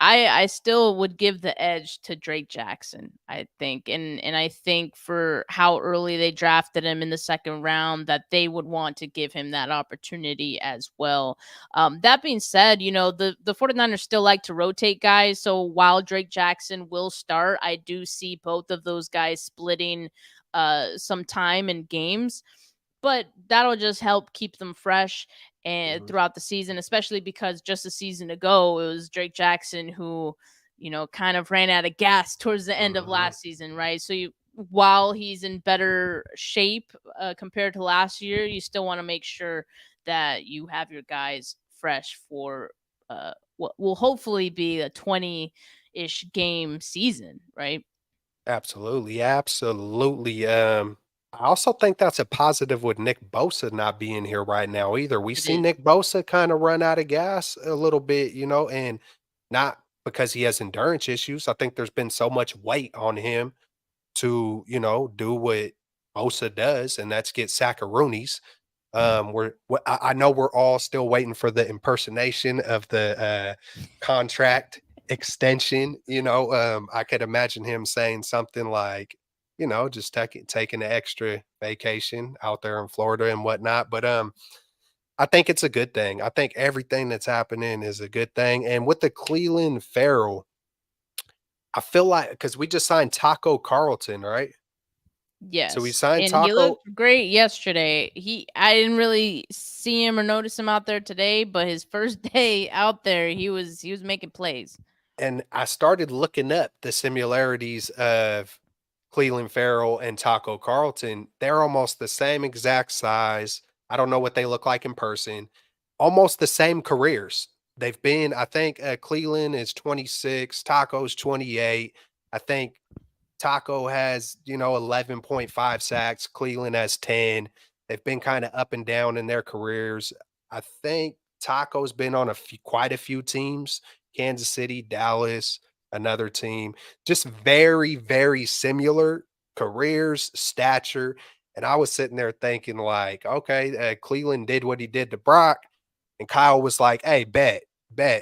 I still would give the edge to Drake Jackson, I think. And I think for how early they drafted him in the second round that they would want to give him that opportunity as well. That being said, the 49ers still like to rotate guys. So while Drake Jackson will start, I do see both of those guys splitting some time in games, but that'll just help keep them fresh and throughout the season, especially because just a season ago it was Drake Jackson who, kind of ran out of gas towards the end of last season, right? So while he's in better shape compared to last year, you still want to make sure that you have your guys fresh for what will hopefully be a 20-ish game season, right? Absolutely, absolutely. I also think that's a positive with Nick Bosa not being here right now either. We It see is. Nick Bosa kind of run out of gas a little bit, and not because he has endurance issues. I think there's been so much weight on him to, do what Bosa does, and that's get sackaroonies. I know we're all still waiting for the impersonation of the contract extension. I could imagine him saying something like, just taking an extra vacation out there in Florida and whatnot. But I think it's a good thing. I think everything that's happening is a good thing. And with the Cleveland Farrell, I feel like because we just signed Taco Carlton, right? So we Yes, signed and he Taco. looked great yesterday. I didn't really see him or notice him out there today, but his first day out there, he was making plays. And I started looking up the similarities of Cleveland Farrell and Taco Carlton. They're almost the same exact size. I don't know what they look like in person. Almost the same careers. They've been, I think, Cleveland is 26, Taco's 28. I think Taco has, 11.5 sacks. Cleveland has 10. They've been kind of up and down in their careers. I think Taco's been on quite a few teams. Kansas City, Dallas, another team. Just very, very similar careers, stature. And I was sitting there thinking, like, okay, Cleveland did what he did to Brock. And Kyle was like, hey, bet.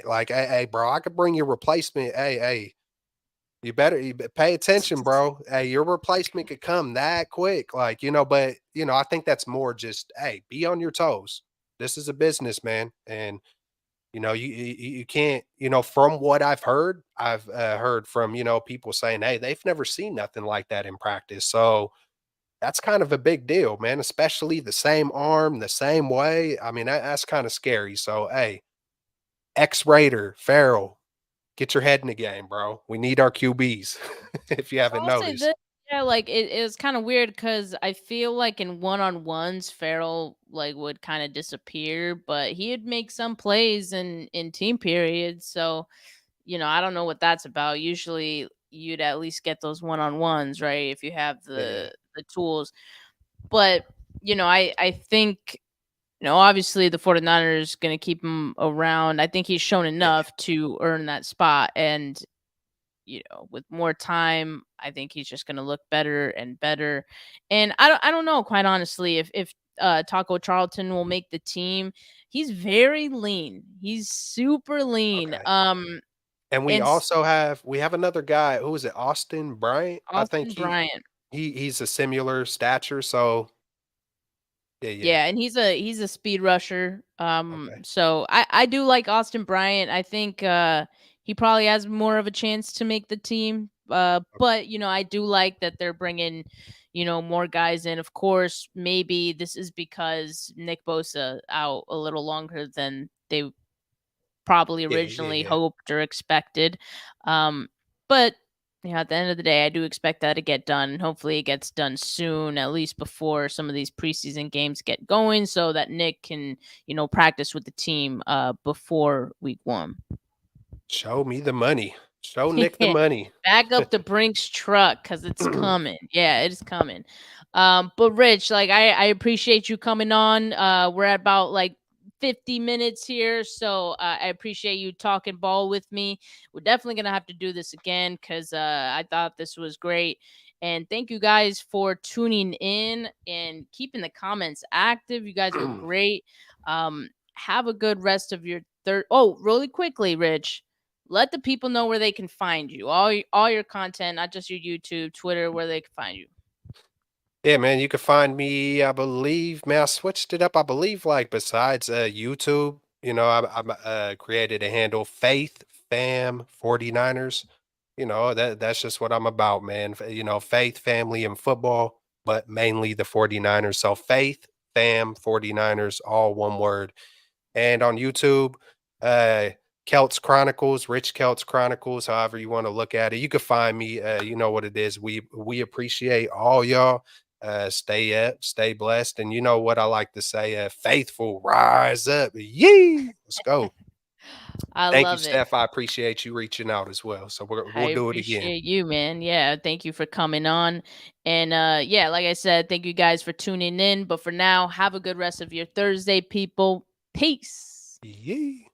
Like, hey, bro, I could bring your replacement. Hey, pay attention, bro. Hey, your replacement could come that quick. Like, but, I think that's more just, hey, be on your toes. This is a business, man. And, you can't, from what I've heard from, people saying, hey, they've never seen nothing like that in practice. So that's kind of a big deal, man, especially the same arm, the same way. I mean, that's kind of scary. So, hey, ex-Raider, Farrell, get your head in the game, bro. We need our QBs, if you haven't I'll say noticed. this, yeah, like it was kind of weird because I feel like in one-on-ones, Farrell like would kind of disappear, but he'd make some plays in team periods. So I don't know what that's about. Usually, you'd at least get those one-on-ones, right? If you have Yeah, the tools. But I think obviously the 49ers going to keep him around. I think he's shown yeah. enough to earn that spot, and with more time, I think he's just going to look better and better. And I don't know, quite honestly, if Taco Charlton will make the team. He's very lean. He's super lean. Okay. And And we have another guy. Who is it? Austin Bryant. I think Austin Bryant. he's a similar stature. So yeah. Yeah, and he's a speed rusher. Okay. So I do like Austin Bryant. I think he probably has more of a chance to make the team But I do like that they're bringing more guys in. Of course, maybe this is because Nick Bosa out a little longer than they probably Yeah, yeah, originally yeah. hoped or expected. But at the end of the day, I do expect that to get done. And hopefully it gets done soon, at least before some of these preseason games get going, so that Nick can, practice with the team before week 1. Show me the money. Show Nick the money. Back up the Brinks truck because it's coming. Yeah, it is coming. But Rich, like I appreciate you coming on. We're at about like 50 minutes here, so I appreciate you talking ball with me. We're definitely gonna have to do this again because I thought this was great. And thank you guys for tuning in and keeping the comments active. You guys were great. Have a good rest of your third. Oh, really quickly, Rich, let the people know where they can find you. All your content, not just your YouTube, Twitter, where they can find you. Yeah, man, you can find me, I believe, man, I switched it up. I believe, like, besides YouTube, I created a handle, Faith Fam 49ers. That's just what I'm about, man. Faith, family, and football, but mainly the 49ers. So Faith Fam 49ers, all one word. And on YouTube, uh, Keltz Chronicles, Rich Keltz Chronicles, however you want to look at it. You can find me. You know what it is. We appreciate all y'all. Stay up, stay blessed, and you know what I like to say: faithful, rise up, yee. Let's go. I Thank you, love it. Steph. I appreciate you reaching out as well. So I we'll do it again. appreciate you, man. Yeah, thank you for coming on. And yeah, like I said, thank you guys for tuning in. But for now, have a good rest of your Thursday, people. Peace. Yee.